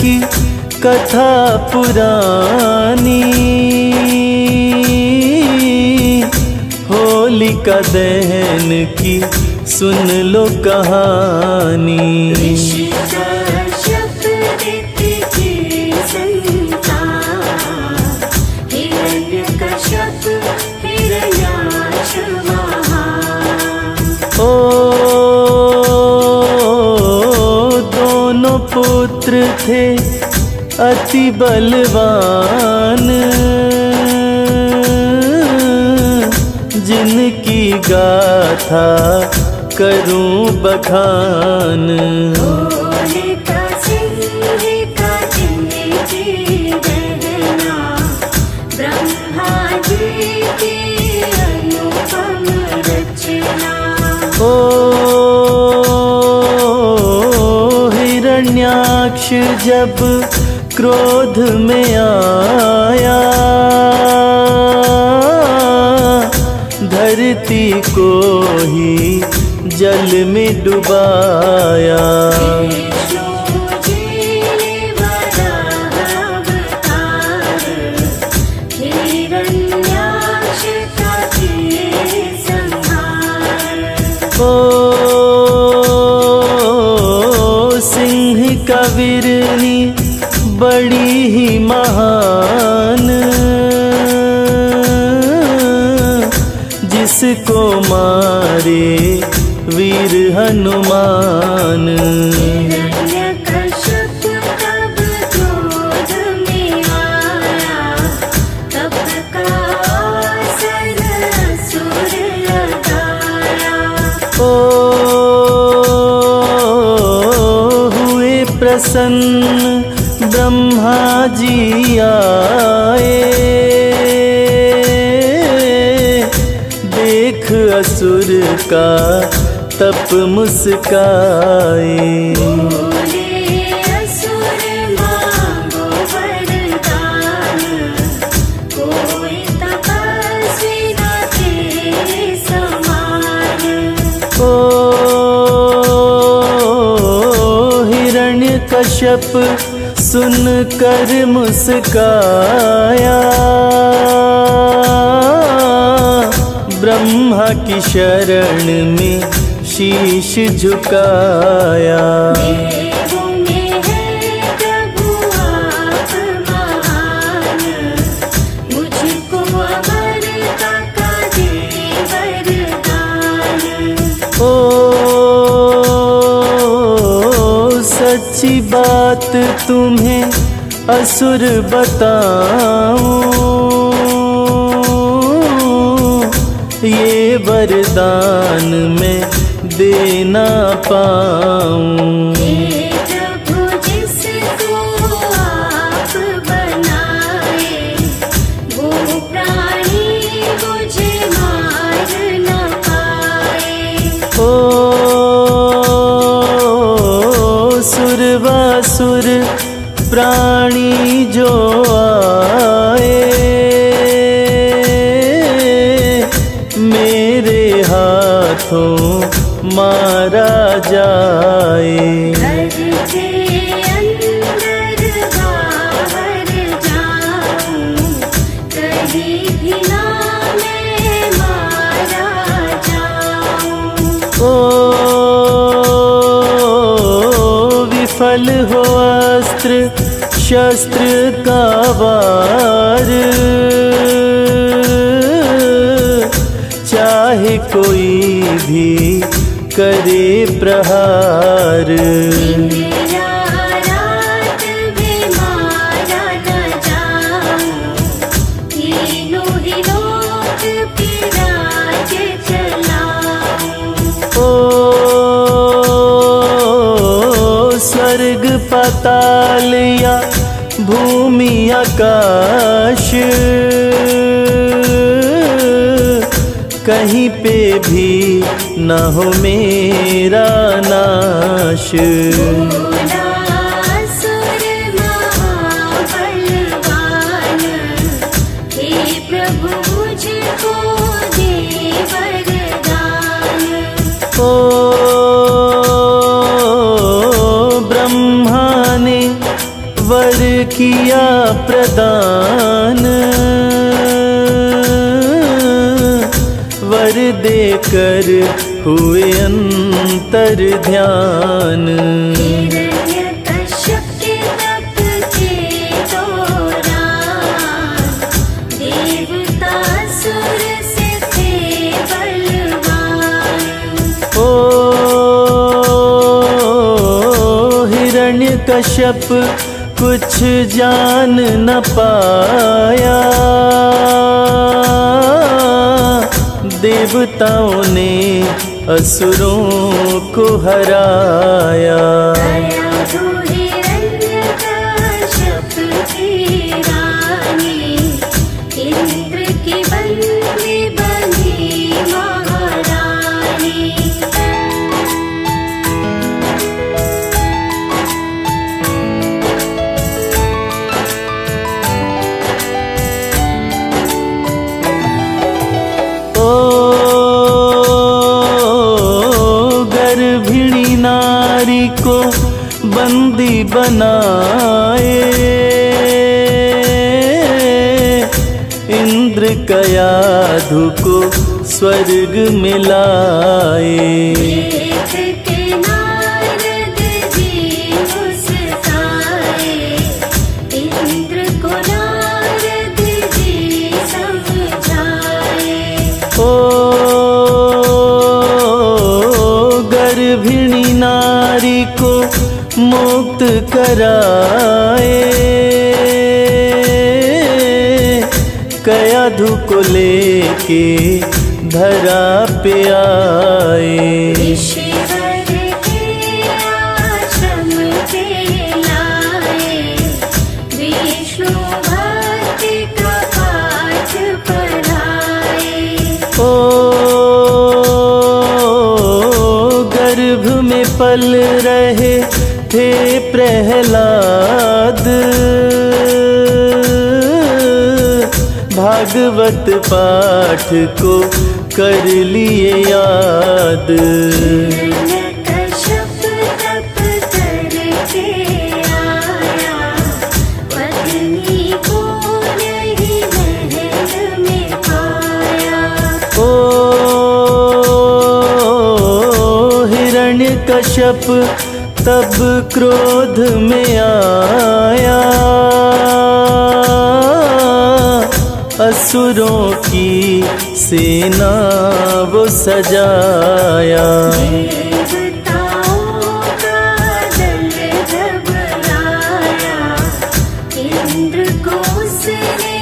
की कथा पुरानी, होलिका दहन की सुन लो कहानी। ओ दोनों पुत्र थे अति बलवान, जिनकी गाथा करूं बखान। ओ हिरण्याक्ष जब क्रोध में आया, धरती को ही जल में डुबाया। ओ सिंह का वीरनी बड़ी ही महान, जिसको मारे वीर हनुमान। हुए प्रसन्न ब्रह्मा जी आए, देख असुर का तप मुस्काए। हिरण्यकश्यप सुन कर मुस्काया, ब्रह्मा की शरण में शीश झुकाया। सच्ची बात तुम्हें असुर बताऊं, ये वरदान मैं दे ना पाऊं। सुर प्राणी जो आए, मेरे हाथों मारा जाए। विफल हो अस्त्र शस्त्र का वार, चाहे कोई भी करे प्रहार। स्वर्ग पाताल या भूमि आकाश, कहीं पे भी न हो मेरा नाश। वर किया प्रदान, वर देकर हुए अंतर ध्यान। हिरण्यकश्यप के तप के दौरान देवता सुर से थे बलवान। ओ हिरण्यकश्यप कुछ जान न पाया, देवताओं ने असुरों को हराया। दया दो हिरण्यकश्यप की रानी, इंद्र की बंदी बनी महारानी। गर्भिणी नारी को बंदी बनाए, इंद्र कयाधु को स्वर्ग में लाए। देख के नारद जी मुस्काए, इंद्र को नारद जी समझाए। ओ गर्भिणी नारी को मुक्त कराए, कयाधु को लेके धरा पे आए। ऋषिवर के आश्रम पे लाए, विष्णु भक्ति का पाठ पढ़ाए। ओ गर्भ में पल रहे थे प्रहलाद, भागवत पाठ को कर लिए याद। हिरण्यकश्यप तप करके आया, पत्नी को नहीं महल में पाया। ओ हिरण्यकश्यप तब क्रोध में आया, असुरों की सेना वो सजाया। देवताओं का दल घबराया, इंद्र को उसने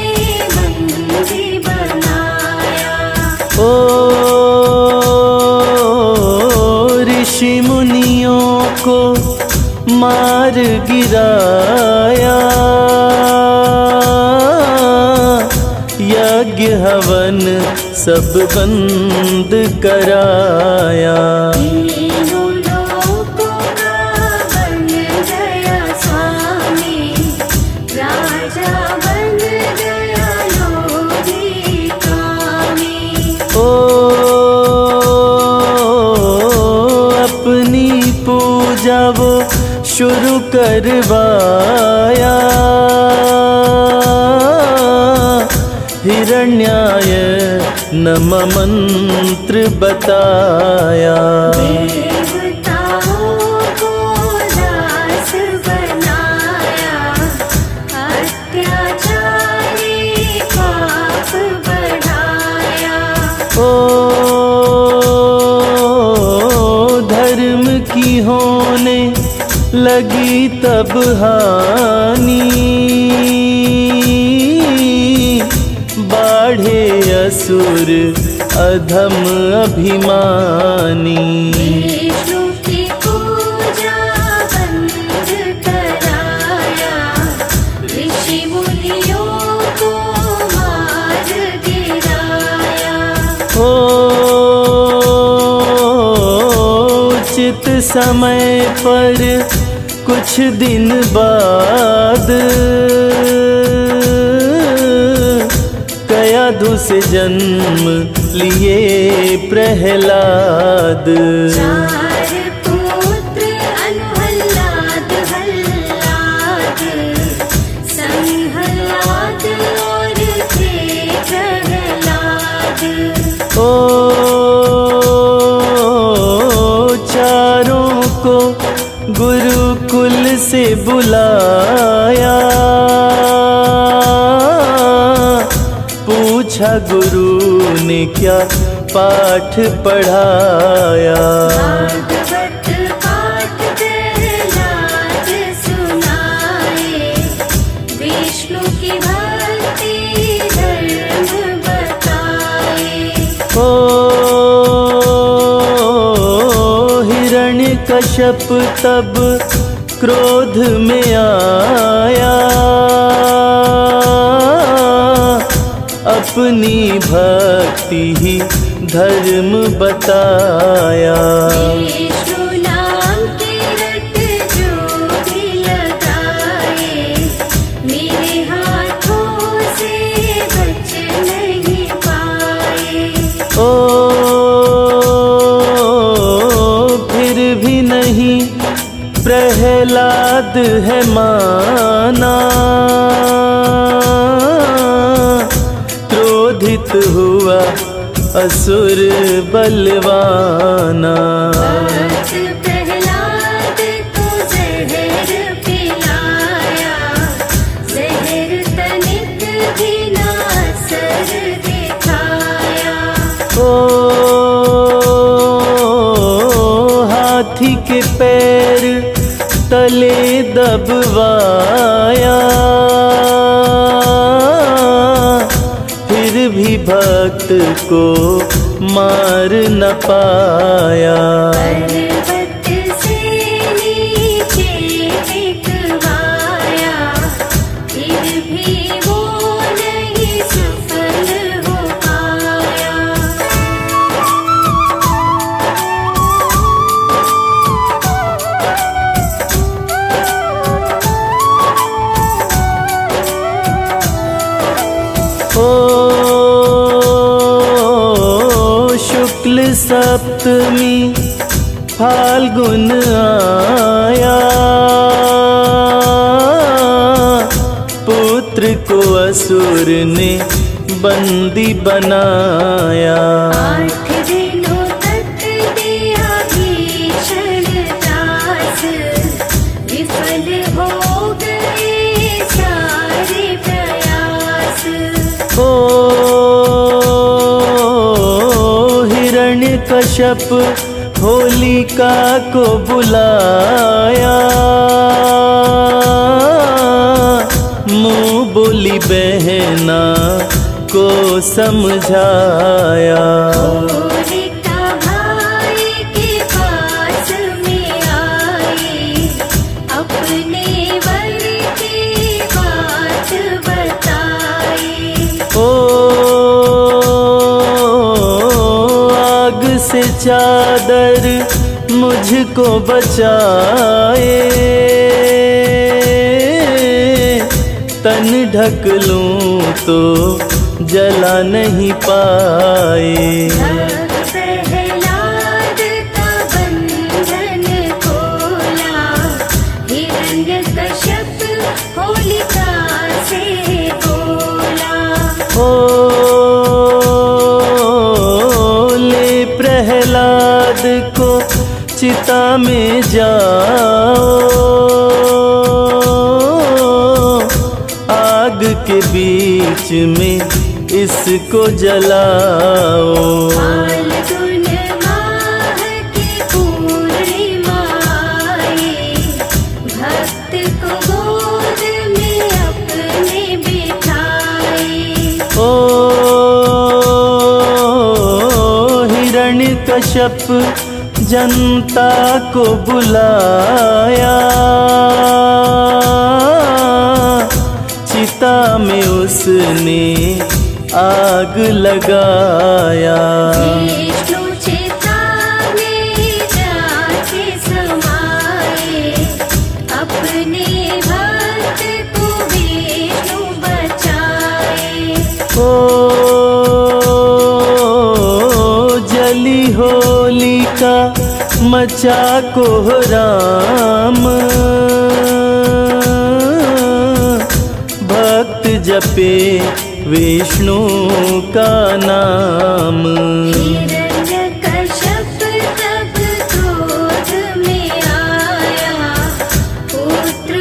बंदी बनाया। ओ ऋषि मुनियों को मार गिराया, यज्ञ हवन सब बंद कराया। तीनों लोकों का बन गया स्वामी, राजा बन गया लोभी कामी। ओ अपनी पूजा वो शुरू करवाया, हिरण्याय नम मंत्र बताया। देवताओं को दास बनाया, अत्याचारी पाप बढ़ाया। ओ धर्म की होने लगी तब हानि, बाढ़े असुर अधम अभिमानी। विष्णु की पूजा बंद कराया, ऋषि मुनियों को मार गिराया। ओ उचित समय पर कुछ दिन बाद कयाधु से जन्म लिए प्रहलाद। चार पुत्र अनुहल्लाद हल्लाद, बुलाया, पूछा गुरु ने क्या पाठ पढ़ाया। भागवत पाठ प्रहलाद सुनाए, विष्णु की भक्ति धर्म बताए। ओ हिरण्यकश्यप तब क्रोध में आया, अपनी भक्ति ही धर्म बताया। विष्णु नाम के रट जो भी लगाए, मेरे हाथों से बच नहीं पाए। ओ फिर भी नहीं प्रहलाद है माना, क्रोधित हुआ असुर बलवाना। भक्त प्रहलाद को जहर पिलाया, जहर तनिक भी ना असर दिखाया। ओ हाथी के पैर तले दबवाया, फिर भी भक्त को मार न पाया। पर्वत से नीचे गिरवाया, फिर भी वो नहीं सफल हो पाया। ओ शुक्ल सप्तमी फाल्गुन आया, पुत्र को असुर ने बंदी बनाया। 8 दिनों तक दिया भीषण त्रास, विफल हो गए सारे प्रयास। ओ हिरण्यकश्यप होलिका को बुलाया, मुँह बोली बहना को समझाया। होलिका भाई के पास में आई, अपने वर की बात बताई। ओ आग से चादर मुझको बचाए, तन ढक लूं तो जला नहीं पाए। प्रहलाद का बंधन खोला, हिरण्यकश्यप होलिका से बोला। ओ ले प्रहलाद को चिता में जाओ, आग के बीच में इसको जलाओ। फाल्गुन माह की पूर्णिमा आई, भक्त को गोद में अपने बिठाई। ओ हिरण्यकश्यप जनता को बुलाया, चिता में उसने आग लगाया। विष्णु चिता में जाके समाए, अपने भक्त को विष्णु बचाए। ओ जली होलिका मचा कोहराम, भक्त जपे विष्णु का नाम। हिरण्यकश्यप तब क्रोध में आया, पुत्र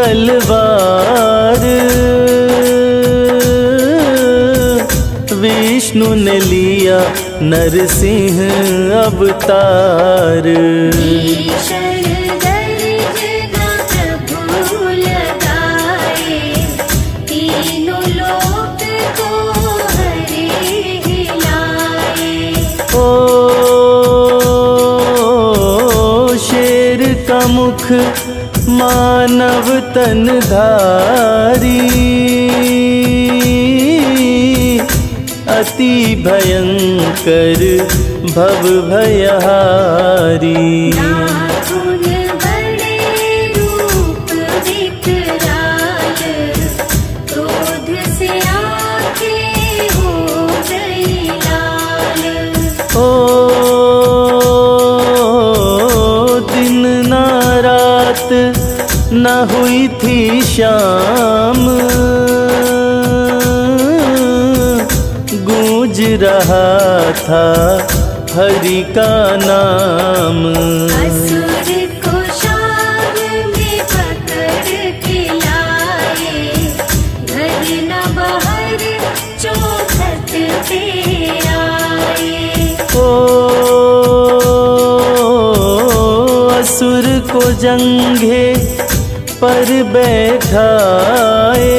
तलवार, विष्णु ने लिया नरसिंह अवतार। भीषण गर्जना प्रभु लगाए, तीनों लोक को हरे हिलाए। ओ शेर का मुख मानव तन धारी, अति भयंकर भव भयहारी। नाखून बड़े रूप विकराल, क्रोध से आंखें हो गई लाल। ओ दिन ना रात न हुई थी शाम, गूंज रहा था हरि का नाम। असुर को शाम में पकड़ के लाए, घर न बाहर चौखट पे आए। ओ असुर को जंघे पर बैठाए,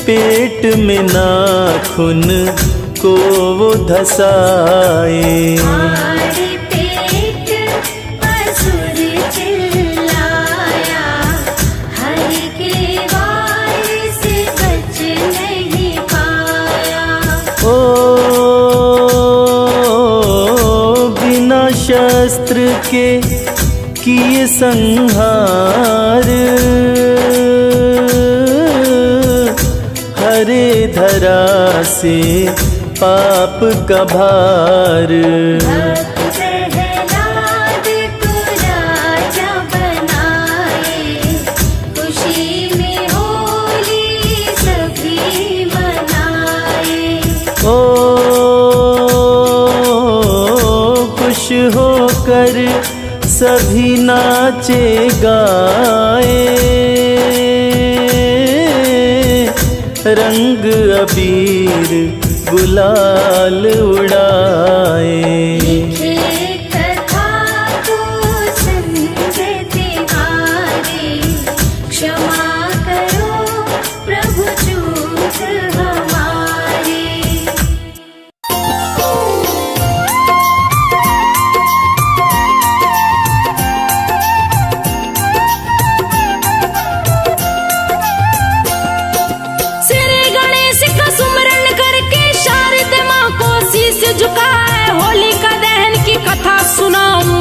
पेट में नाखून को वो धसाए। मार पेट असुर चिल्लाया, हरि के वार से बच नहीं पाया। ओ बिना शस्त्र के किए संहार, हरे धरा से पाप का भार। भक्त प्रहलाद को राजा बनाए, खुशी में होली सभी मनाए। ओ खुश होकर सभी नाचे गाए, रंग अबीर गुलाल उड़ाए। लिखे कथा को संजय तिवारी, क्षमा करो प्रभु चूक हमारी। श्री गणेश का सुमरन करके शारद माँ को शीश झुकाए, होलिका दहन की कथा सुनाऊं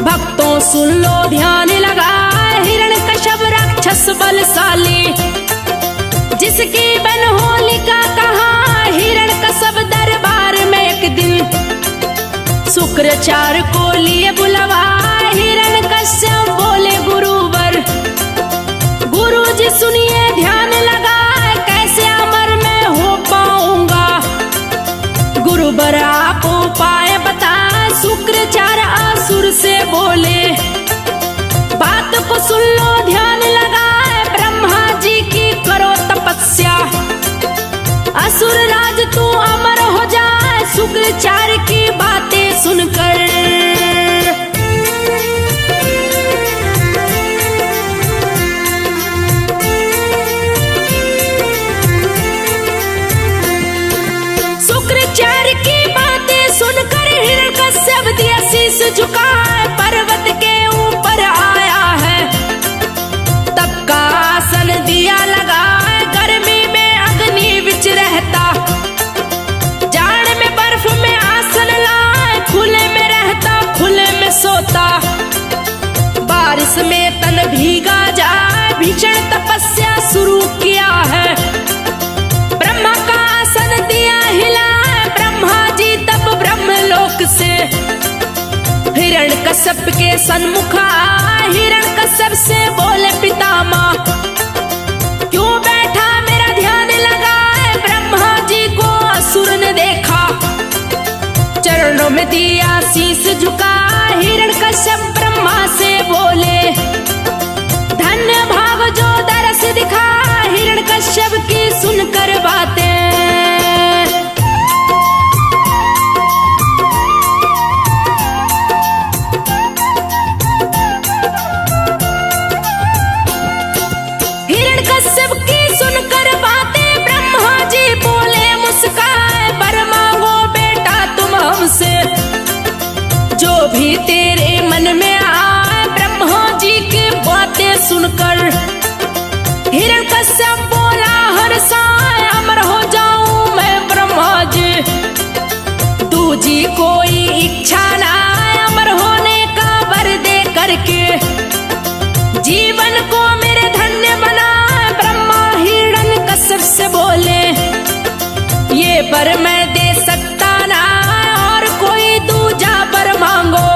भक्तों सुन लो ध्यान लगाए। हिरण्यकश्यप राक्षस बलशाली, जिसकी बन होलिका कहा, हिरण्यकश्यप दरबार में एक दिन शुक्राचार्य को लिए बुलवाए। हिरण्यकश्यप बोले गुरुवर, गुरुजी सुनिए ध्यान लगाए, कैसे अमर में हो पाऊंगा। गुरुवर आप उपाय बताए, शुक्राचार्य असुर से बोले, बात को सुन लो ध्यान लगाए। ब्रह्मा जी की करो तपस्या, असुर राज तू अमर हो जाए। शुक्राचार्य की बातें सुनकर शुक्राचार्य की बातें सुनकर हिरण्यकश्यप दिया शीश झुकाए, पर्वत के ऊपर आया है तब का आसन दिया लगाए। गर्मी में अग्नि बिच रहता, जाड़ में बर्फ में आसन लाए, खुले में रहता खुले में सोता, बारिश में तन भीगा जाए। भीषण तपस्या शुरू किया है, ब्रह्मा का आसन दिया हिलाए। ब्रह्मा जी तब ब्रह्मलोक से हिरण्यकश्यप के सन्मुख आए। हिरण्यकश्यप से बोले पितामह, क्यों बैठा मेरा ध्यान लगाए। ब्रह्मा जी को असुर ने देखा, चरणों चरणों में दिया शीश झुका, हिरण्यकश्यप ब्रह्मा से बोले, धन्य भाग जो दरस दिखा, हिरण्यकश्यप की सुनकर बातें। हिरण्यकश्यप की सुनकर बातें ब्रह्मा जी बोले मुस्काए, वर मांगो बेटा तुम हमसे, जो भी तेरे मन में आए। ब्रह्मा जी की बातें सुनकर हिरण्यकश्यप बोला, हर्षाए अमर हो जाऊं मैं ब्रह्मा जी, दूजी कोई इच्छा ना अमर होने का वर दे करके, जीवन को मेरे धन्य बना। ब्रह्मा हिरण्यकश्यप से बोले, ये वर मैं दे सकता ना, और कोई दूजा वर मांगो,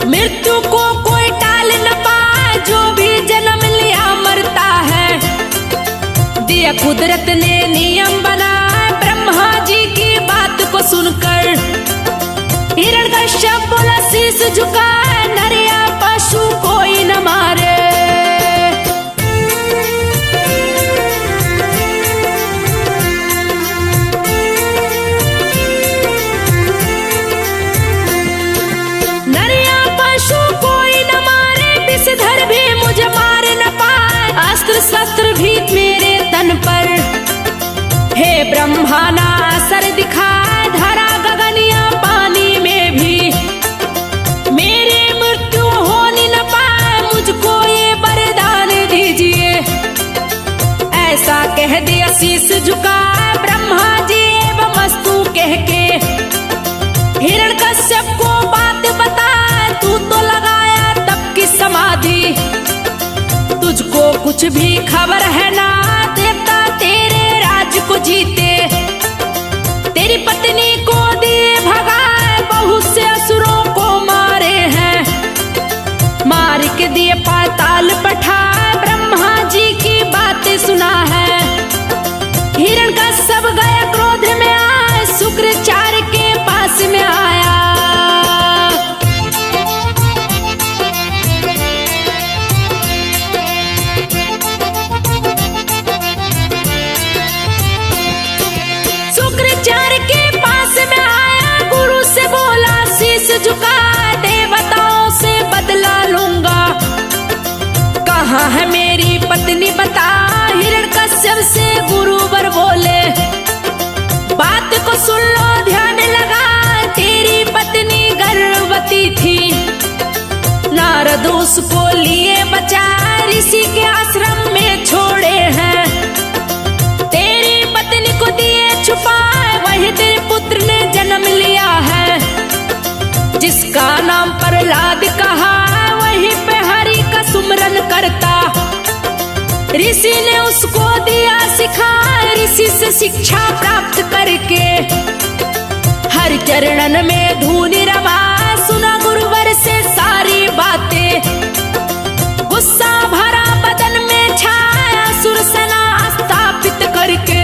मृत्यु को कोई टाल न पाए, जो भी जन्म लिया मरता है, दिया कुदरत ने नियम बनाया। ब्रह्मा जी की बात को सुनकर हिरण्यकश्यप बोला, शीश झुकाए नर या पशु कोई न मारे। नर या पशु कोई न मारे, विषधर भी मुझे मार न पाए, अस्त्र शस्त्र भी मेरे तन पर, हे ब्रह्मा ना असर दिखाए, धरा गगनिया पानी में भी मेरी मृत्यु होनी न पाए, मुझको ये वरदान दीजिए। ऐसा कह दिया शीश झुका, ब्रह्मा जी एवमस्तु कह के हिरण्यकश्यप को बात बता, तू तो लगाया तप की समाधि, तुझको कुछ भी खबर है ना, देवता तेरे राज को जीते, तेरी पत्नी को दिए भगाए, बहुत से असुरों को मारे हैं, मार के दिए पाताल पठाए। ब्रह्मा जी की बातें सुना है, हिरण्यकश्यप गया क्रोध में आए, शुक्राचार्य के पास में आया। शुक्राचार्य के पास में आया, गुरु से बोला, शीश झुका, देवताओं से बदला लूंगा, कहाँ है मेरी पत्नी बता। हिरण्यकश्यप से गुरुवर बोले, बात को सुन लो ध्यान लगा, तेरी पत्नी गर्भवती थी, नारद उसको लिए बचा, ऋषि के आश्रम में छोड़े हैं, तेरी पत्नी को दिए छुपाए, वही तेरे पुत्र ने जन्म लिया है, जिसका नाम प्रहलाद कहा, वहीं पे हरि का सुमरन करता, ऋषि ने उसको दिया सिखा, ऋषि से शिक्षा प्राप्त करके हर चरणन में धूनि रवा, सुना गुरुवर से सारी बातें, गुस्सा भरा बदन में छाया, असुर सेना स्थापित करके।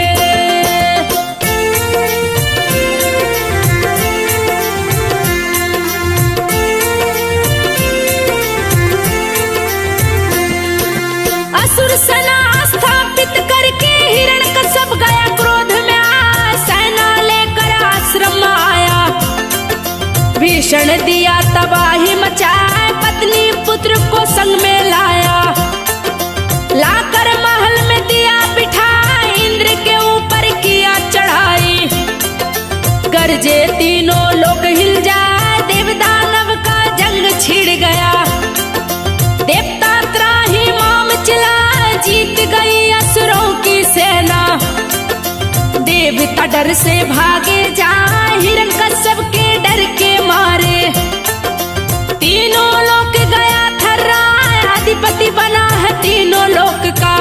असुर सेना स्थापित करके हिरण्यकश्यप गया क्रोध में आ, सेना लेकर आश्रम आया, भीषण दिया तबाही मचाए, पत्नी पुत्र को संग में लाया, लाकर महल में दिया बिठा, इंद्र के ऊपर किया चढ़ाई, गरजे तीनों लोग हिल जाए, देवदानव का जंग छिड़ गया, देवता त्राही माम चिल्ला, जीत गई असुरों की सेना, देवता डर से भागे जाए, हिरण्यकश्यप के डर के मारे, तीनों लोक गया थर्रा, अधिपति बना है तीनों लोक का,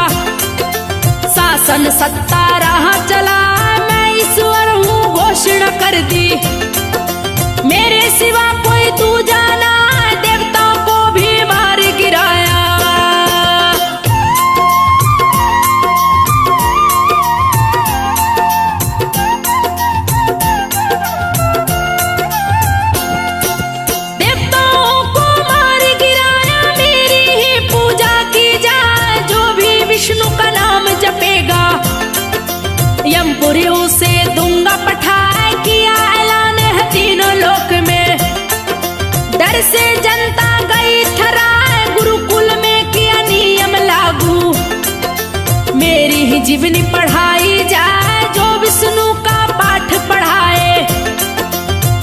शासन सत्ता रहा चला, मैं ईश्वर हूँ घोषणा कर दी, मेरे सिवा कोई दूजा ना, देवताओं को भी मार गिराया। यमपुरी उसे दूंगा पठाए, किया ऐलान है तीनों लोक में। डर से जनता गई ठहराए, गुरुकुल में किया नियम लागू। मेरी ही जीवनी पढ़ाई जाए, जो विष्णु का पाठ पढ़ाए।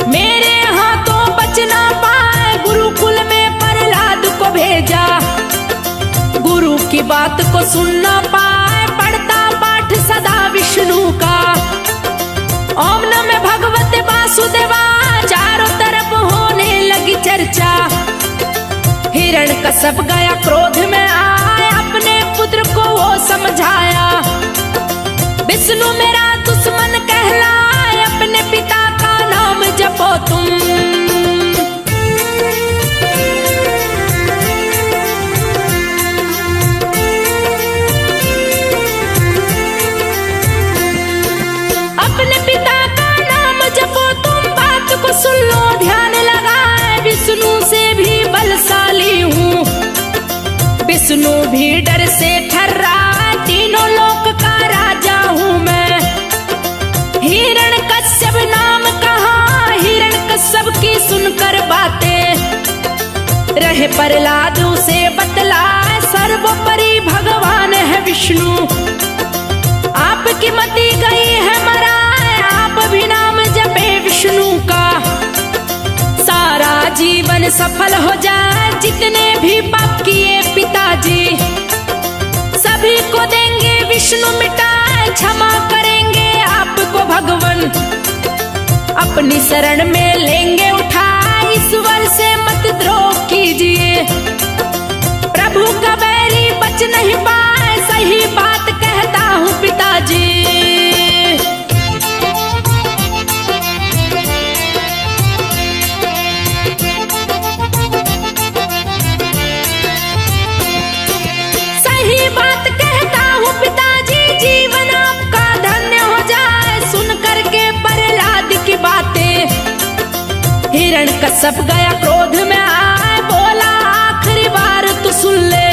मेरे हाथों बच ना पाए, गुरुकुल में प्रहलाद को भेजा। गुरु की बात को सुन ना पाए, पढ़ता पाठ सदा विष्णु का। ओम नमः भगवते वासुदेवा, चारों तरफ होने लगी चर्चा। हिरण्यकश्यप गया क्रोध में आए, अपने पुत्र को वो समझाया। विष्णु मेरा दुश्मन कहलाए, अपने पिता का नाम जपो तुम। अपने पिता का नाम जपो तुम, बात को सुन लो ध्यान लगाए। विष्णु से भी बलशाली हूँ, विष्णु भी डर से ठर्रा, तीनों लोक का राजा हूँ मैं। हिरण्यकश्यप नाम कहा, हिरण्यकश्यप की सुनकर बातें। रहे प्रहलाद उसे बतलाए, सर्वोपरि भगवान है विष्णु। आपकी मति गई है मराए, आप भी नाम जपे विष्णु का। सारा जीवन सफल हो जाए, जितने भी पाप किए पिताजी। सभी को देंगे विष्णु मिटाए, क्षमा करेंगे आपको भगवान। अपनी शरण में लेंगे उठाए, ईश्वर से मत द्रोह कीजिए। प्रभु का बैरी बच नहीं पाए, सही बात कहता हूँ पिताजी। सही बात कहता हूँ पिताजी, जीवन आपका धन्य हो जाए, सुन करके प्रहलाद की बातें। हिरण्यकश्यप गया क्रोध में आए, बोला आखिरी बार तू सुन ले।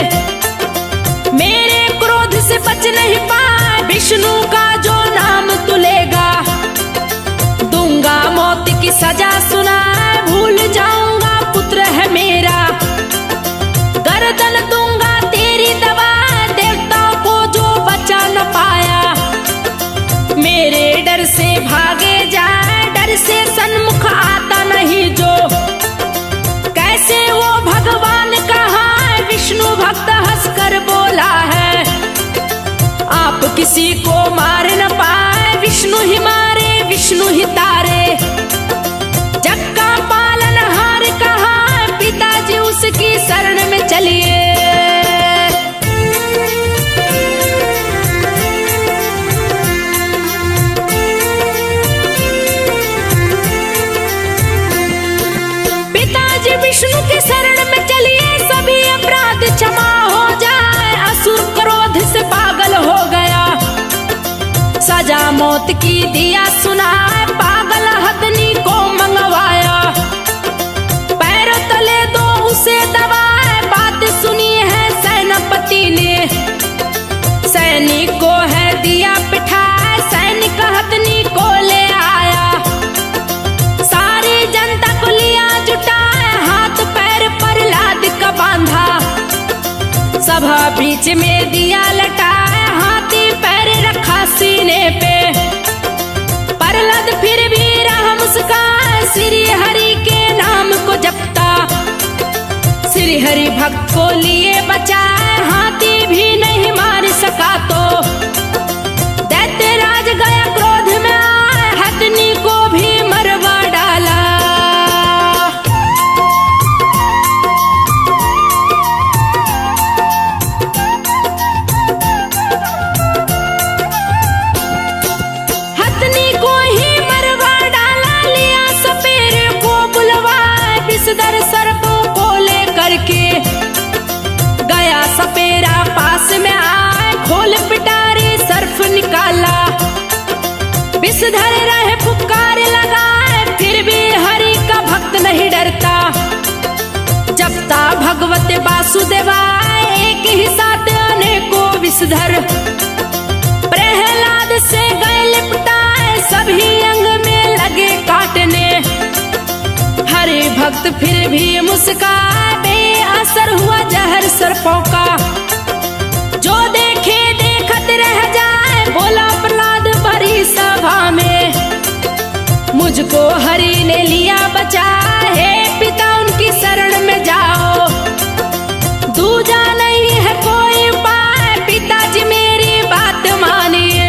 मेरे क्रोध से बच नहीं पाए, विष्णु का जो नाम तू लेगा। दूंगा मौत की सजा सुनाए, भूल जाऊंगा पुत्र है मेरा। गर्दन दूंगा तेरी दबा, देवताओं को जो बचा न पाया। मेरे डर से भागे जाए, डर से सन्मुख आता नहीं जो। कैसे वो भगवान कहा है, विष्णु भक्त हंसकर बोला है। आप किसी को मार न पाए, विष्णु ही मारे विष्णु ही तारे। जग का पालनहार कहा है, पिताजी उसकी शरण में चलिए। पिताजी विष्णु की शरण में चलिए, सभी अपराध क्षमा हो जाए। असुर क्रोध से पागल हो गया, सजा मौत की दिया सुनाए। पागल हथनी को मंगवाया, पैरों तले दो उसे दबाए। बात सुनी है सेनापति ने, सैनिक को है दिया पिठाए। सैनिक हथनी को ले आया, सारी जनता को लिया जुटाए। हाथ पैर प्रहलाद का बांधा, सभा बीच में दिया लटाए। हाथी पैर रखा सीने पे, प्रहलाद फिर भी रहा मुस्कान। श्री हरि के नाम को जपता, श्री हरि भक्त को लिए बचाए। हाथी भी नहीं मार सका तो दैत्यराज गया क्रोध में आए, हथनी को भी मरवा डाला। हथनी को ही मरवा डाला, लिया सपेरे को बुलवाए। विषधर सर्पों को ले करके गया सपेरा पास में आए। खोल पिटारी सर्फ निकाला, विषधर रहे पुकार लगाए। फिर भी हरि का भक्त नहीं डरता, जपता भगवते वासुदेवा। एक ही साथ अनेकों विषधर, प्रहलाद से गए असर हुआ जहर सर्पों का। जो देखे देखत रह जाए, बोला प्रहलाद भरी सभा में, मुझको हरि ने लिया बचा, हे पिता उनकी शरण में जाओ। दूजा नहीं है कोई उपाय, पिताजी मेरी बात मानिए।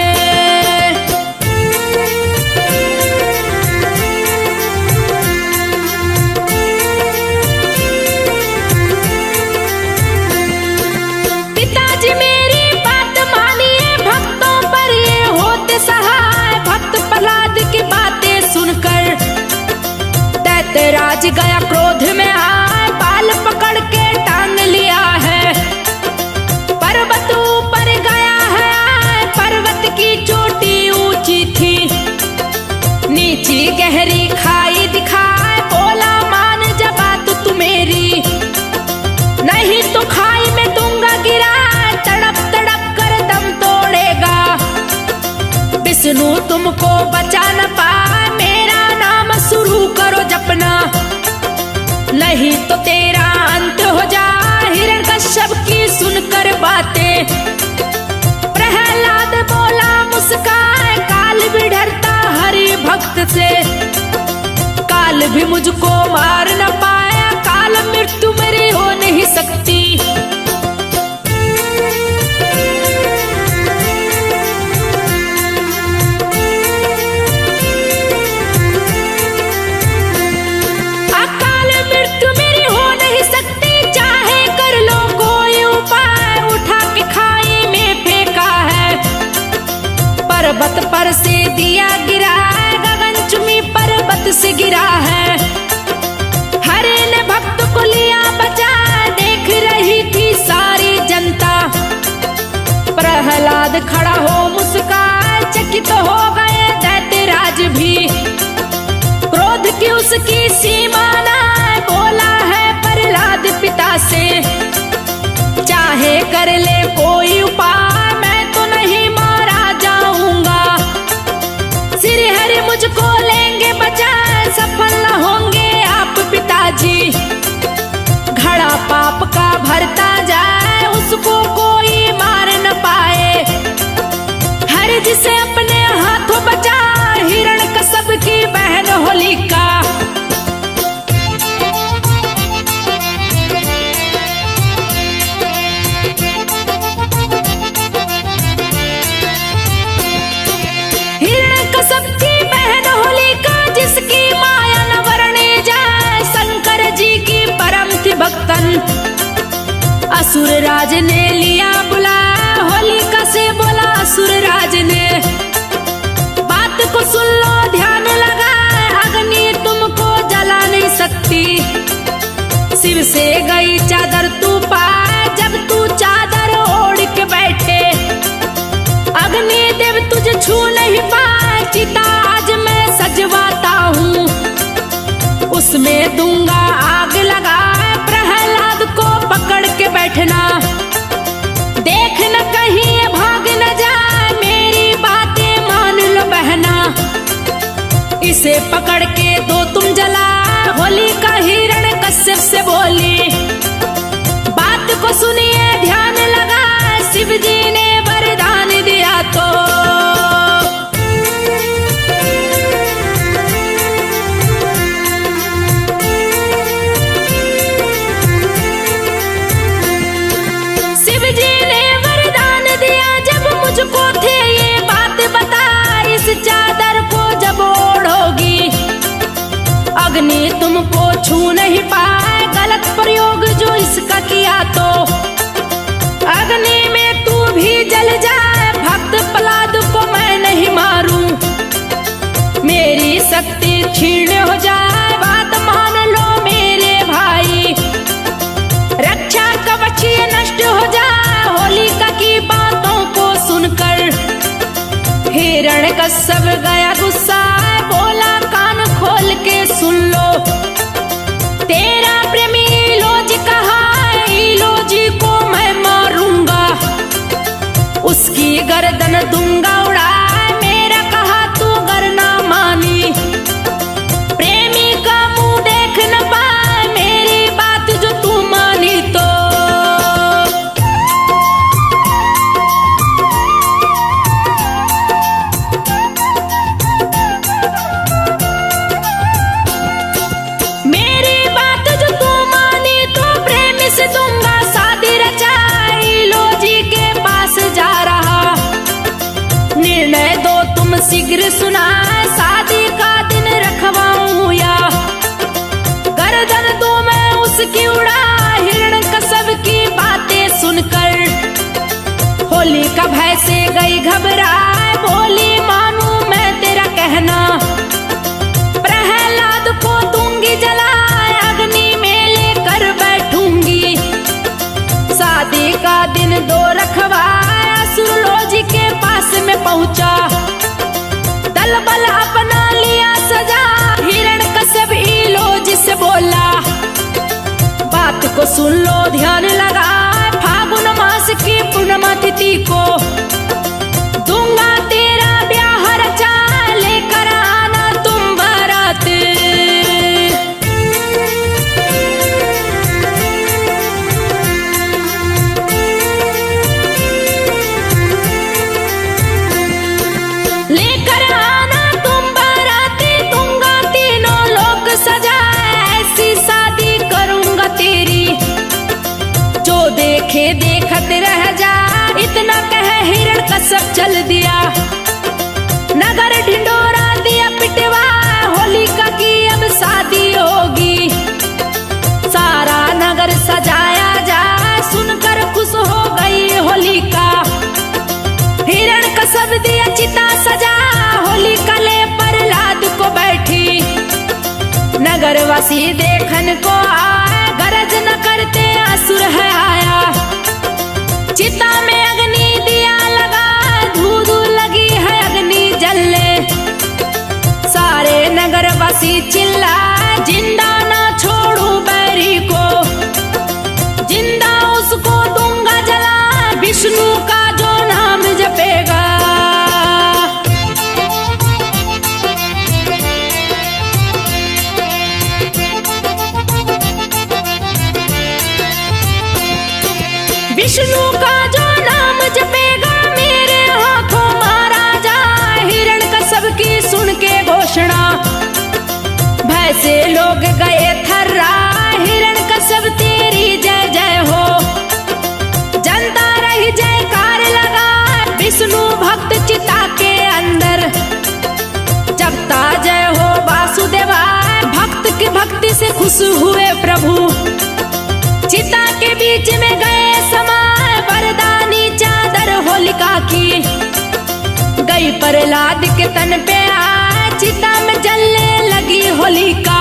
पिताजी मेरी बात मानिए, भक्तों पर ये होते सहाय। भक्त प्रहलाद की बातें सुनकर दैत्यराज गया क्रोध में आए, बाल पकड़ के टांग लिया है। पर्वत ऊपर गया है, पर्वत की चोटी ऊंची थी, नीची गहरी खाई दिखाए, बोला मान जा बात तू मेरी, नहीं तो खाई में दूंगा गिरा, तड़प तड़प कर दम तोड़ेगा। विष्णु तुमको बचा न पाए, मेरा नाम शुरू करो जपना, नहीं तो तेरा अंत हो जाए। हिरण्यकश्यप की सुनकर बातें प्रहलाद बोला मुस्काए, काल भी डरता हरि भक्त से, काल भी मुझको मार न पाया, काल मृत्यु मेरी हो नहीं सकती। अकाल मृत्यु मेरी हो नहीं सकती, चाहे कर लो कोई उपाय, उठा के खाई में फेंका है, पर्वत पर से दिया गिरा है, गगनचुंबी पर्वत से गिरा है। हरि ने भक्त को लिया बचा, देख रही थी सारी जनता। प्रहलाद खड़ा हो मुस्काए, चकित हो गए दैत्यराज भी, क्रोध की उसकी सीमा ना, बोला है प्रहलाद पिता से, चाहे कर ले कोई उपाय, मैं तो नहीं मारा जाऊंगा। श्री हरि मुझको लेंगे बचा, सफल न होंगे आप पिताजी। घड़ा पाप का भरता जाए, उसको कोई मार न पाए। हरि जिसे अपने हाथों बचा, हिरण्यकश्यप की बहन होलिका। हिरण्यकश्यप की बहन होलिका, जिसकी माया न वर्णे जाए, शंकर जी की परम थी भक्तन। असुर राज ने लिया बुलाया, होलिका से बोला असुर राज ने, बात को सुन लो ध्यान लगाए, अग्नि तुमको जला नहीं सकती। शिव से गई चादर तू पाए, जब तू चादर ओढ़ के बैठे, अग्नि देव तुझे छू नहीं पाए। चिता आज मैं सजवाता हूँ, उसमें दूंगा आग लगाए, प्रहलाद को पकड़ के बैठना, देख न कहीं भाग न जाए, मेरी बातें मान लो बहना। इसे पकड़ के दो तुम जला, होलिका हिरण्यकश्यप से बोली, बात को सुनिए ध्यान लगा, शिव जी ने वरदान दिया तो। शिव जी ने वरदान दिया, जब मुझको थे ये बात बता, इस चादर को जब ओढ़ोगी, अग्नि तुमको छू नहीं पाए। गलत प्रयोग जो इसका किया तो, अग्नि में तू भी जल जाए, भक्त प्रहलाद को मैं नहीं मारूं, मेरी शक्ति क्षीण हो जाए, बात मान लो मेरे भाई। रक्षा कवच ये नष्ट हो जाए, होलिका की बातों को सुनकर हिरण्यकश्यप गया गुस्सा, बोला कान खोल के सुन लो, तेरा प्रेमी लोजी कहा, लोजी को मैं मारूंगा, उसकी गर्दन दूंगा उड़ा, मेरा कहा तू गर ना मानी, प्रेमी का मुंह देख न पाए, मेरी बात जो तू मानी तो। शीघ्र सुनाए, शादी का दिन रखवाऊं या गर्दन दूं मैं उसकी उड़ा। हिरण्यकश्यप की बातें सुनकर होली का भय से गई घबराए, बोली मानूं मैं तेरा कहना, प्रहलाद को दूंगी जलाए, अग्नि में लेकर बैठूंगी। शादी का दिन दो रखवाए, असुरलोक जी के पास में पहुंचा, दल बल अपना लिया सजा। हिरण्यकश्यप ईलोजी से बोला, बात को सुन लो ध्यान लगा, फागुन मास की पूर्णिमा तिथि को दूंगा तेरा ब्याह रचा, लेकर आना तुम बारात। लेकर आना तुम बारात, दूंगा तीनों लोक सजा, ऐसी शादी करूंगा तेरी, जो देखे देखत रह जा। इतना कह हिरण्यकश्यप चल दिया, नगर ढिंडोरा दिया पिटवा, होलिका की अब शादी होगी। सारा नगर सजाया जा, सुनकर खुश हो गई होलिका। हिरण्यकश्यप दिया चिता सजा, होलिका ले प्रहलाद को बैठी। नगरवासी देखन को आए, गरज न करते असुर है आया। चिता में अग्नि दिया लगा, धू धू लगी है अग्नि जलने। सारे नगरवासी चिल्लाए, जिंदा ना छोड़ू बैरी को, जिंदा उसको दूंगा जला, विष्णु का जो नाम जपेगा। विष्णु का जो नाम जपेगा, मेरे हाथों मारा जा। हिरण्यकश्यप की सुन के घोषणा, भय से लोग गए थर्रा। हिरण्यकश्यप तेरी जय जय हो, जनता रही जयकार लगा। विष्णु भक्त चिता के अंदर जपता जय हो वासुदेवा, भक्त की भक्ति से खुश हुए प्रभु। चिता के बीच में गए समाए, वरदानी चादर होलिका की, गई प्रहलाद के तन पे आए, चिता में जलने लगी होलिका।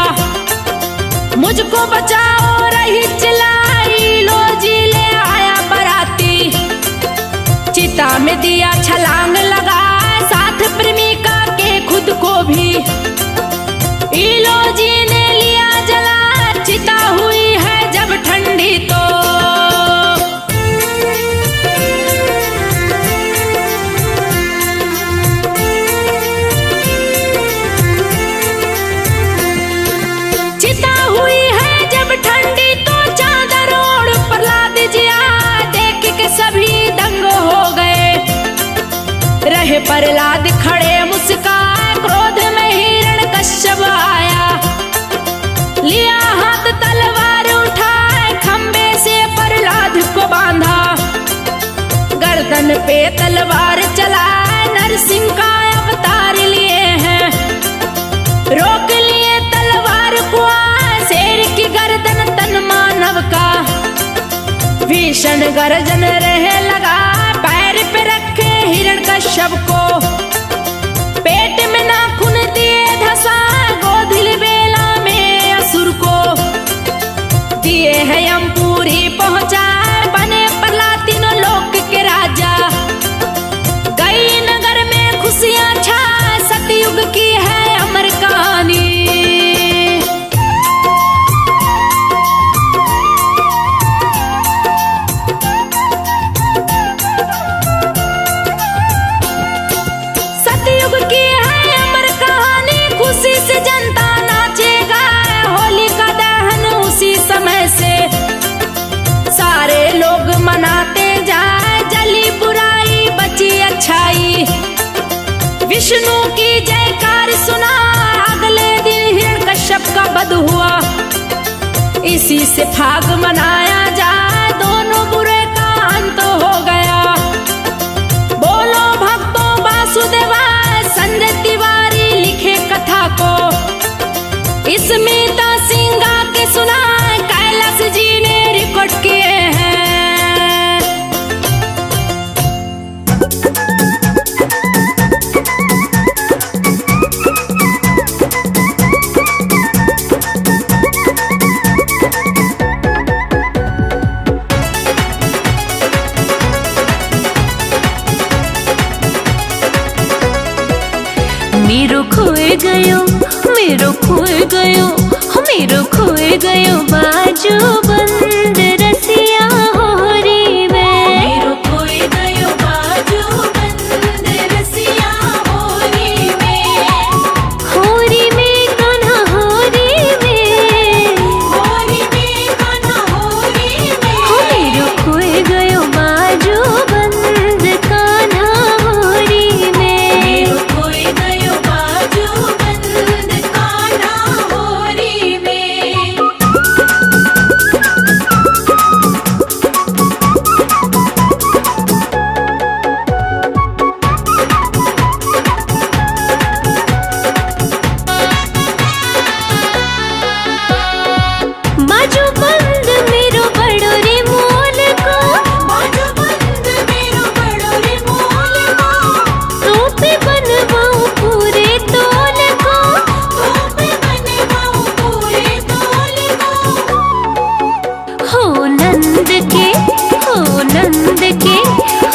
मुझको बचाओ रही चिल्लाई, लोजी ले आया बराती। चिता में दिया छलांग लगा, साथ प्रेमिका के खुद को भी। ईलोजी ने लिया जला, चिता हुई है जब ठंडी तो। चिता हुई है जब ठंडी तो, चादर ओढ़ प्रहलाद जी आए, देख के सभी दंग हो गए। रहे प्रहलाद खड़े मुस्काए, क्रोध में हिरण्यकश्यप आया। लिया हाथ तलवार उठाए, खंबे से प्रहलाद को बांधा। गर्दन पे तलवार चलाए, नरसिंह का अवतार लिए हैं। रोक लिए तलवार को, शेर की गर्दन तन मानव का। भीषण गर्जन रहे लगा, पैर पे रखे हिरण्यकश्यप को। पेट में नाखून दिए धसा, गोधिल बेला में असुर को। दिए है यमपुरी पहुंचाए, बने प्रहलाद तीनों लोक के राजा। गई नगर में खुशियां छाए, सतयुग की है अमर कहानी। सतयुग की है अमर कहानी, खुशी से जनता नाचेगा। होलिका दहन उसी समय से सारे लोग मनाते जाए, जली बुराई बची अच्छाई। विष्णु की जयकार सुना, अगले दिन हिरण्यकश्यप का वध हुआ। इसी से फाग मनाया जाए, दोनों बुरे का अंत हो गया। बोलो भक्तों वासुदेवा, को। इसमें ता सिंगा के सुना कैलाश जी ने रिकॉर्ड किए हैं। मेरो खोए गयो, मेरो खोए गयो, मेरो खोए गयो बाजू बंद रसिया होरी में। मेरो खोए गयो बाजू बंद रसिया होरी में। होरी में कान्हा होरी में, होरी में कान्हा होरी में। मेरो खोए गयो बाजू बंद कान्हा होरी में। मेरो खोए गयो बाजू बंद कान्हा होरी में। बाजू बंद मेरो बड़ो रे मोल को, बाजू बंद मेरो बड़ो रे मोल को। तोपे बनवाऊं पूरे तोल को, तोपे बनवाऊं पूरे तोल को। हो नंद के, हो नंद के,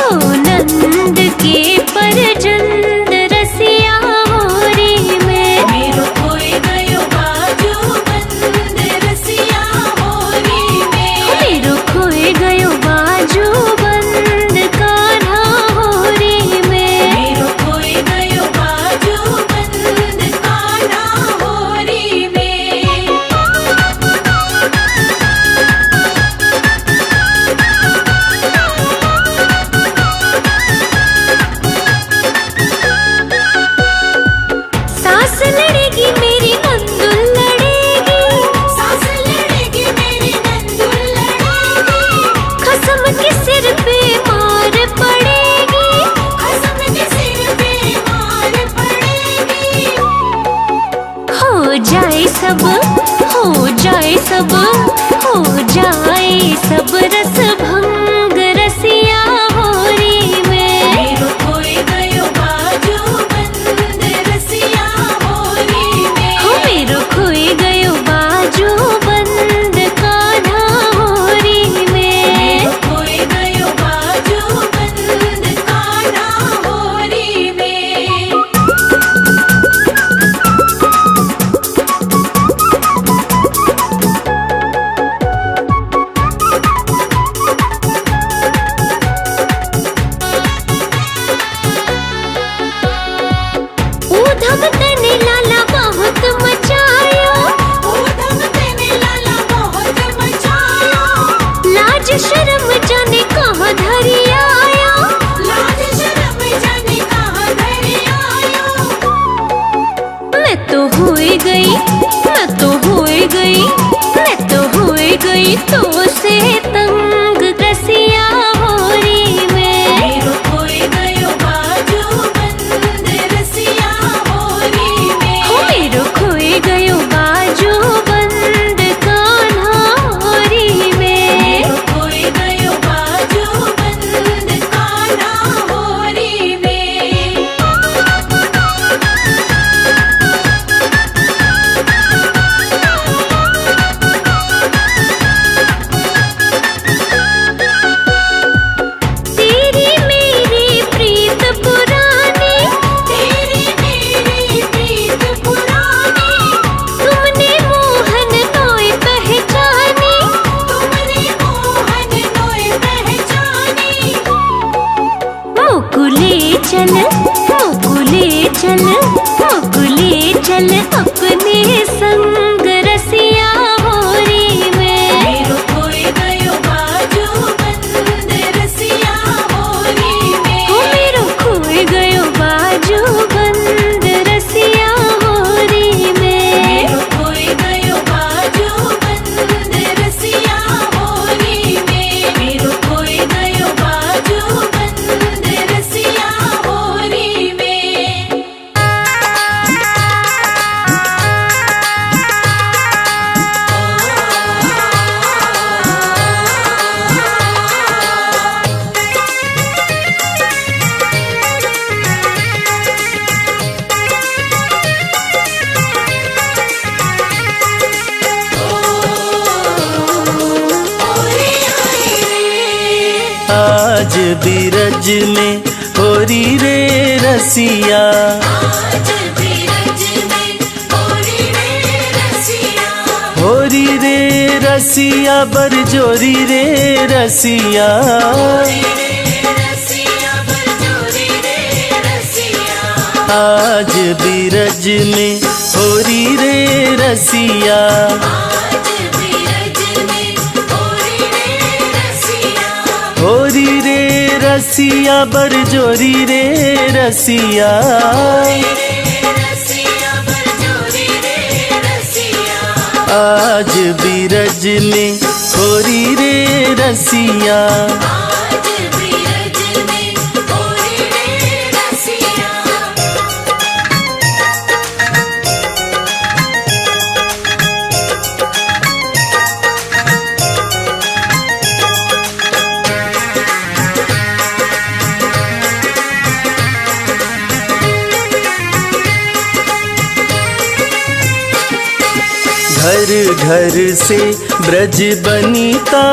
हो नंद के परजंद रसिया होरी में। मेरो खोए गयो बाजू बंद रसिया होरी में। मेरो खोए गयो बाजू बंद कान्हा होरी में। मेरो खोए गयो बाजू बंद कान्हा होरी में। सास लड़ेगी मेरी नंदुल लड़ेगी, सास लड़ेगी मेरी नंदुल लड़ेगी। खसम के सिर पे मार पड़ेगी, खसम के सिर पे मार पड़ेगी। हो जाए सब, हो जाए सब, हो जाए सब रस भंग रसिया होरी में। मेरो खोए गयो बाजू बंद रसिया होरी में। हो मेरो खोए गयो बाजू बंद कान्हा होरी में। मेरो खोए गयो बाजू बंद कान्हा होरी में। ऊधम तने लाला बहुत मचायो, ऊधम तने लाला बहुत मचायो। लाज शर्म जाने कहाँ धरी आयो, लाज शर्म जाने कहाँ धरी आयो। मैं तो हुई गई, मैं तो हुई गई, मैं तो हुई गई तो से तंग रसिया होरी में। मेरो खोए गयो बाजू बंद रसिया होरी में। हो मेरो खोए गयो बाजू बंद कान्हा होरी में। मेरो खोए गयो बाजू बंद कान्हा होरी में। चल मुकुले चल, मुकुले चल अपने संग रसिया होरी में। मेरो खोए गयो बाजू बंद रसिया होरी में। हो मेरो खोए गयो बाजू बंद रसिया होरी में। मेरो खोए गयो बाजू बंद रसिया होरी में। मेरो खोए गयो बाजू बंद रसिया होरी में। बीरज में होरी रे रसिया। आज बीरज में होरी रे रसिया। होरी रे रसिया बरजोरी रे रसिया। होरी रे रसिया बरजोरी रे रसिया। आज बीरज में होरी रे रसिया। आज बीरज में होरी रे रसिया। होरी रे रसिया बरजोरी रे रसिया। होरी रे रसिया बरजोरी रे रसिया। आज बीरज में होरी रे रसिया। आज बीरज में होरी रे रसिया। घर घर से ब्रज बनिता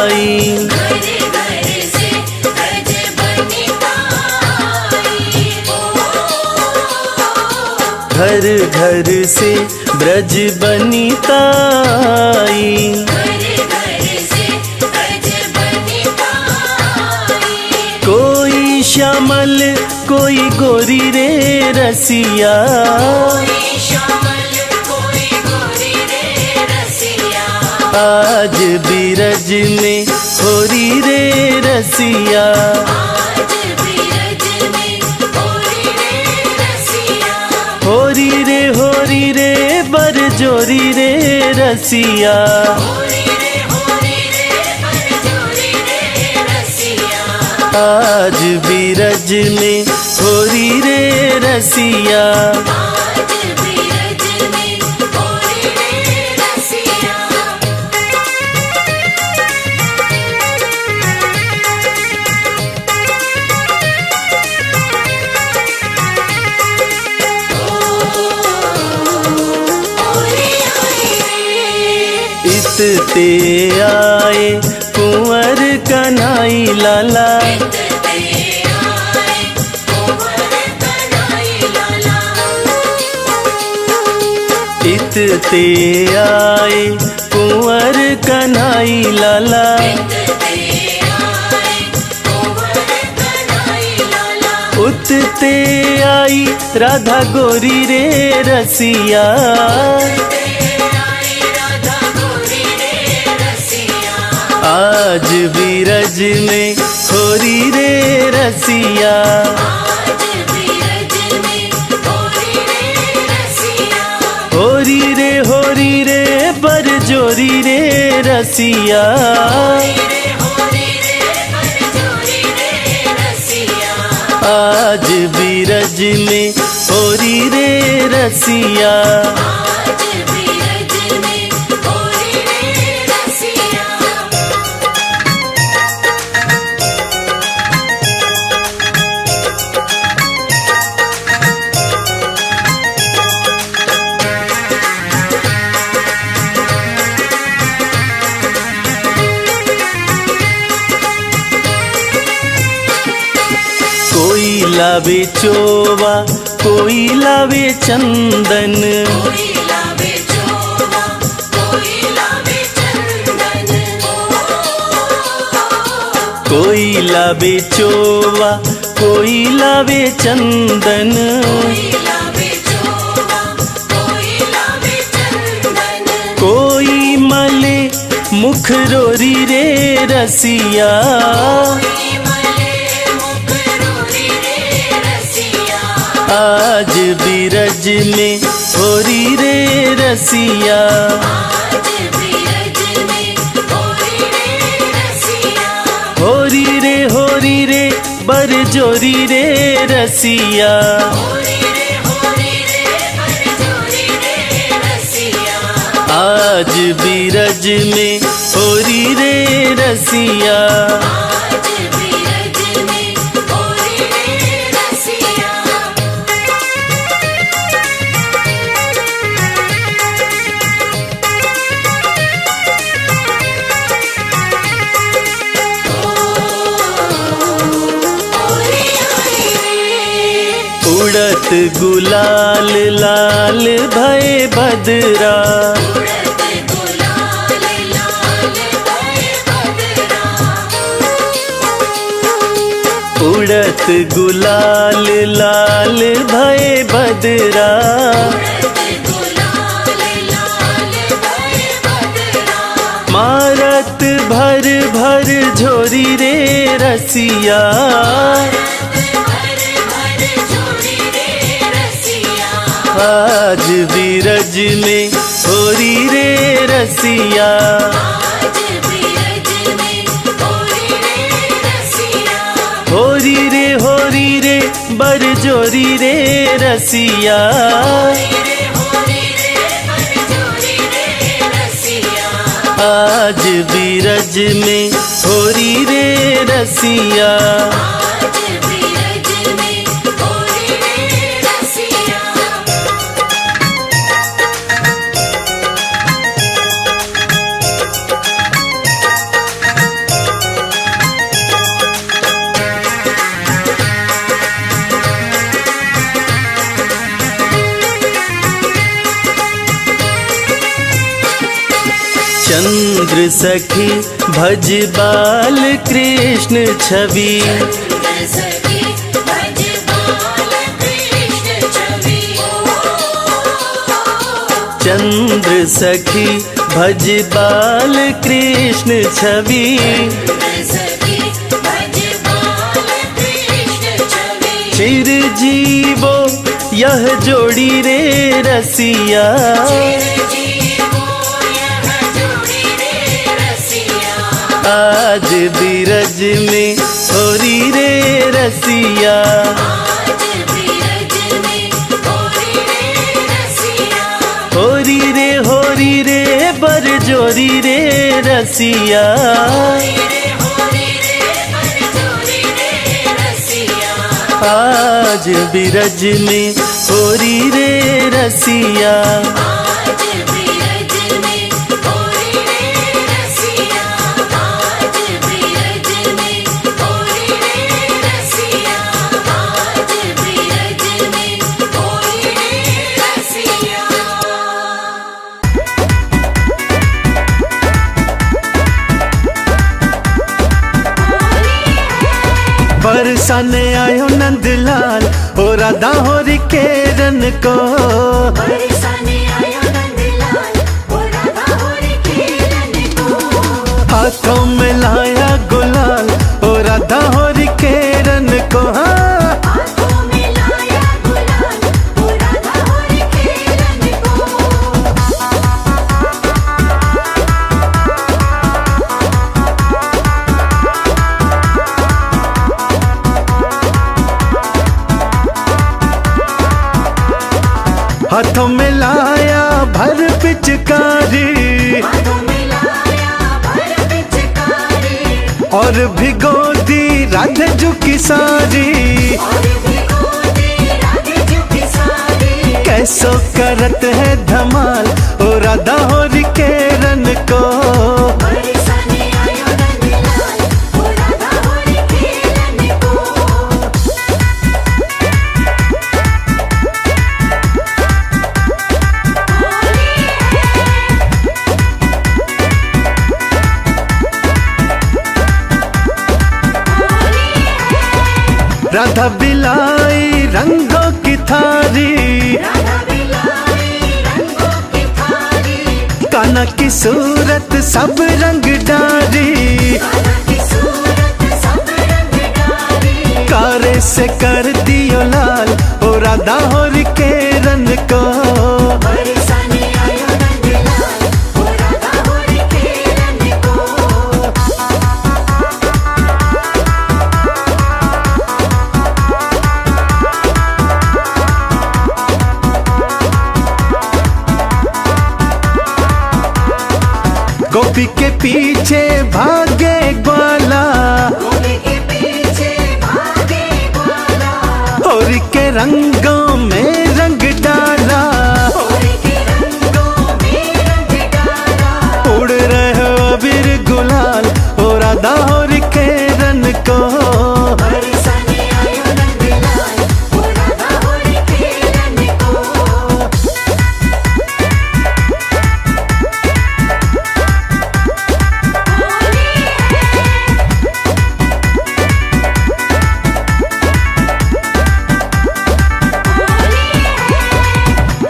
आई। घर घर से ब्रज बनिता आई। घर घर से ब्रज बनिता आई। घर घर से ब्रज बनिता आई। कोई श्यामल कोई गोरी रे रसिया। कोई श्यामल कोई गोरी रे रसिया। आज बीरज में होरी रे रसिया। आज बीरज में होरी रे रसिया। होरी रे बरजोरी रे रसिया। होरी रे बरजोरी रे रसिया। आज बीरज में होरी रे रसिया। आज बीरज में होरी रे रसिया। होरी होरी रे। इत ते आए कुंवर कन्हई लाला। इतते आए कुंवर कन्हई लाला। इत ते आए कुंवर कन्हई लाला। इतते आए कुंवर कन्हई लाला। उत ते आई राधा गोरी रे रसिया। आई राधा गोरी रे रसिया। आज बीरज में होरी रे रसिया। आज बीरज में होरी रे रसिया। होरी रे बरजोरी रे रसिया। होरी रे बरजोरी रे रसिया। आज बीरज में होरी रे रसिया। आज बीरज में होरी रे रसिया। कोई लावे चोवा कोई लावे चंदन। कोई लावे चोवा कोई लावे चंदन। कोई लावे चोवा कोई लावे चंदन। कोई लावे चोवा कोई लावे चंदन। कोई मले मुख रोरी रे रसिया। कोई मले मुख रोरी रे रसिया। आज बीरज में होरी रे रसिया। आज बीरज में होरी रे रसिया। होरी रे बरजोरी रे रसिया। होरी रे बरजोरी रे रसिया। आज बीरज में होरी रे रसिया। आज बीरज में होरी रे रसिया। उड़त गुलाल लाल भय बदरा, उड़त गुलाल लाल भय बदरा, मारत भर भर झोरी रे रसिया, आज बीरज में होरी रे रसिया, होरी रे बरजोरी रे रसिया, आज बीरज में होरी रे रसिया। चंद्र सखी भज बाल कृष्ण छवि, चंद्र सखी भज बाल कृष्ण छवि, चिर जीवो यह जोड़ी रे रसिया, आज बीरज में होरी रे रसिया, होरी रे बरजोरी रे रसिया, आज बीरज में होरी रे रसिया। बरसाने आयो नंदलाल हो राधा होरी केरन को, बरसाने आयो नंदलाल हो राधा होरी केरन को, हाथों में लाया गुलाल हो राधा होरी केरन को, हाथों में लाया गुलाल हो राधा होरी केरन को। हाथों में लाया भर पिचकारी, और भिगो दी राधे झुकी सारी, कैसो करत है धमाल ओ राधा होरी केरन को, राधा बिलाई रंगों की थारी, कान्हा की सूरत सब रंग डारी, कारे से कर दियो लाल ओ राधा होरी केरन को, गोपी के पीछे भागे ग्वाला, होरी के रंगों में रंग डाला, उड़ रहे हो अबीर गुलाल हो राधा होरी केरन को, बरसाने आयो नंदलाल हो राधा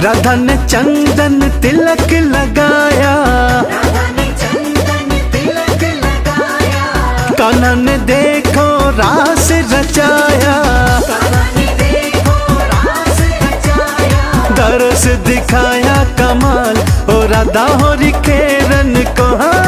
राधा ने चंदन तिलक लगाया, कान्हा ने देखो रास रचाया, दरस दिखाया कमाल ओ राधा होरी केरन को। हाँ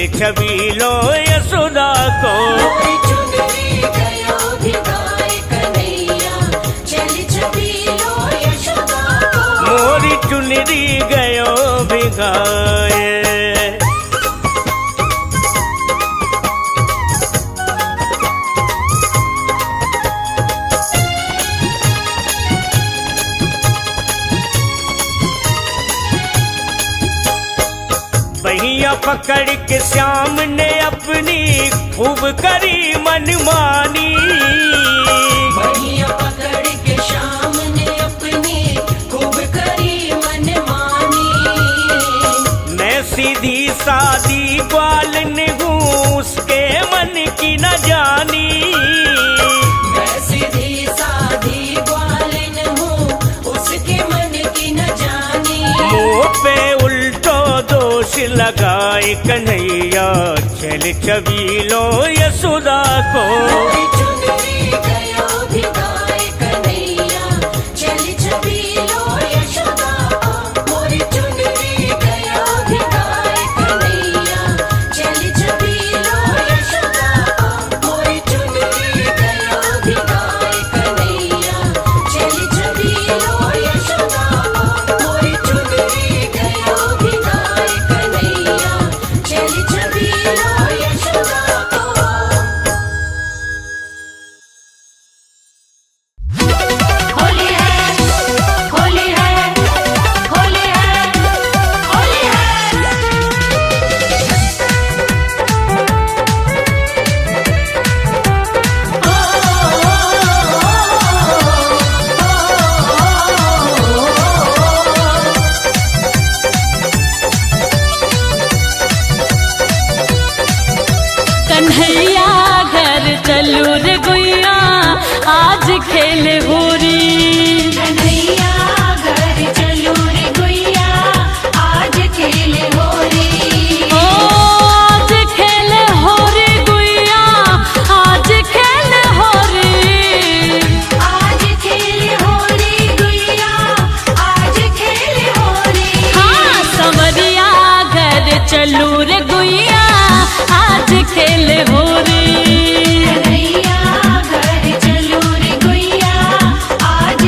चल छबीलो यशोदा को। मोरी चुनरी गयो भिगाए। बहिया पकड़ के श्याम ने अपनी खूब करी मनमानी। बहिया पकड़ के श्याम ने अपनी खूब करी मनमानी। मैं सीधी सादी ग्वालन हूँ उसके मन की न जानी। मैं सीधी सादी ग्वालिन हूँ उसके मन की न जानी। मुँह पे उल्टो दोष लगाए कन्हैया चल छबीलो यशोदा को। चुनरी गयो भिगाए कन्हैया चल छबीलो यशोदा को। मोरी चुनरी गयो भिगाए कन्हैया चल छबीलो यशोदा को। मोरी चुनरी गयो भिगाए कन्हैया चल छबीलो यशोदा को। मोरी चुनरी गयो भिगाए कन्हैया चल छबीलो यशोदा को। होली है होली है होली है होली कन्हैया घर चलू रे गुइया आज खेल होरी। कन्हैया घर चलो रे गुइया आज खेल होरी। ओ आज खेल होरी गुइया आज खेल होरी। आज खेल होरी गुइया आज खेल होरी। हाँ संवरिया घर चलू रे गुइया आज खेल होरी। कन्हैया घर चलो रे गुइया आज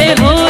होली